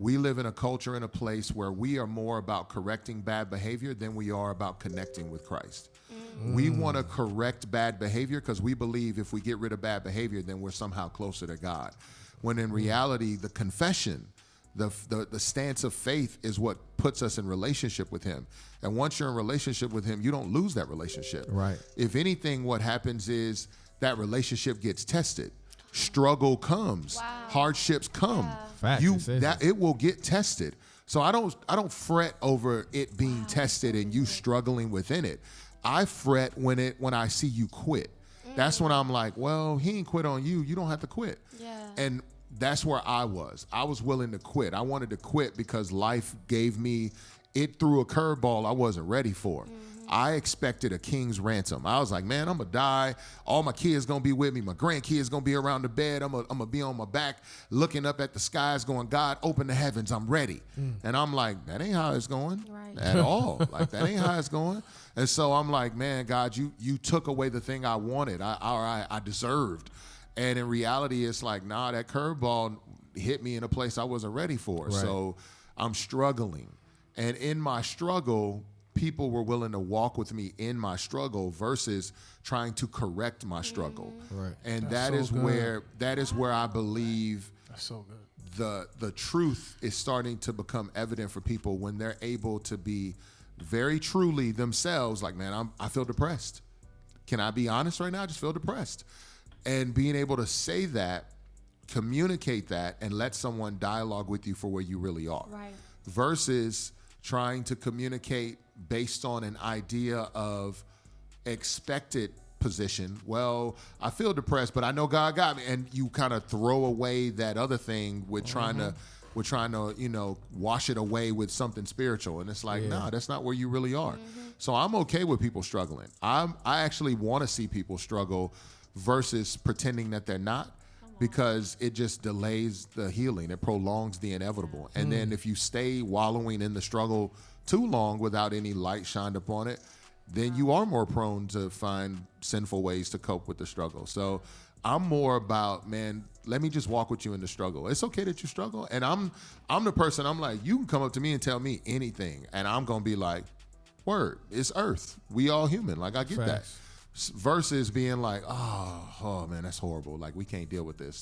We live in a culture and a place where we are more about correcting bad behavior than we are about connecting with Christ. We want to correct bad behavior because we believe if we get rid of bad behavior, then we're somehow closer to God. When in reality, the confession, the stance of faith is what puts us in relationship with him. And once you're in relationship with him, you don't lose that relationship. Right. If anything, what happens is that relationship gets tested. Struggle comes, hardships come. Facts, it will get tested. So I don't fret over it being tested and you struggling within it. I fret when I see you quit. That's when I'm like, well, he ain't quit on you. You don't have to quit. Yeah. And that's where I was. I was willing to quit. I wanted to quit because life gave me, it threw a curveball I wasn't ready for. I expected a king's ransom. I was like, man, I'm going to die. All my kids going to be with me. My grandkids going to be around the bed. I'm going to be on my back looking up at the skies going, God, open the heavens. I'm ready. And I'm like, that ain't how it's going at all. Like, that ain't how it's going. And so I'm like, man, God, you took away the thing I wanted, I deserved. And in reality, it's like, nah, that curveball hit me in a place I wasn't ready for. Right. So I'm struggling. And in my struggle, people were willing to walk with me in my struggle versus trying to correct my struggle. Right. And that is where I believe that's so good. The truth is starting to become evident for people when they're able to be very truly themselves. Like, man, I feel depressed. Can I be honest right now? I just feel depressed. And being able to say that, communicate that, and let someone dialogue with you for where you really are. Right. Versus trying to communicate based on an idea of expected position. Well, I feel depressed, but I know God got me. And you kind of throw away that other thing with trying to, wash it away with something spiritual. And it's like, nah, that's not where you really are. So I'm okay with people struggling. I actually want to see people struggle versus pretending that they're not, because it just delays the healing. It prolongs the inevitable. And then if you stay wallowing in the struggle too long without any light shined upon it, then you are more prone to find sinful ways to cope with the struggle. So I'm more about, man, let me just walk with you in the struggle. It's okay that you struggle. And I'm the person, I'm like, you can come up to me and tell me anything, and I'm going to be like, word, it's earth. We all human. Like, I get that. Versus being like, oh man, that's horrible. Like, we can't deal with this.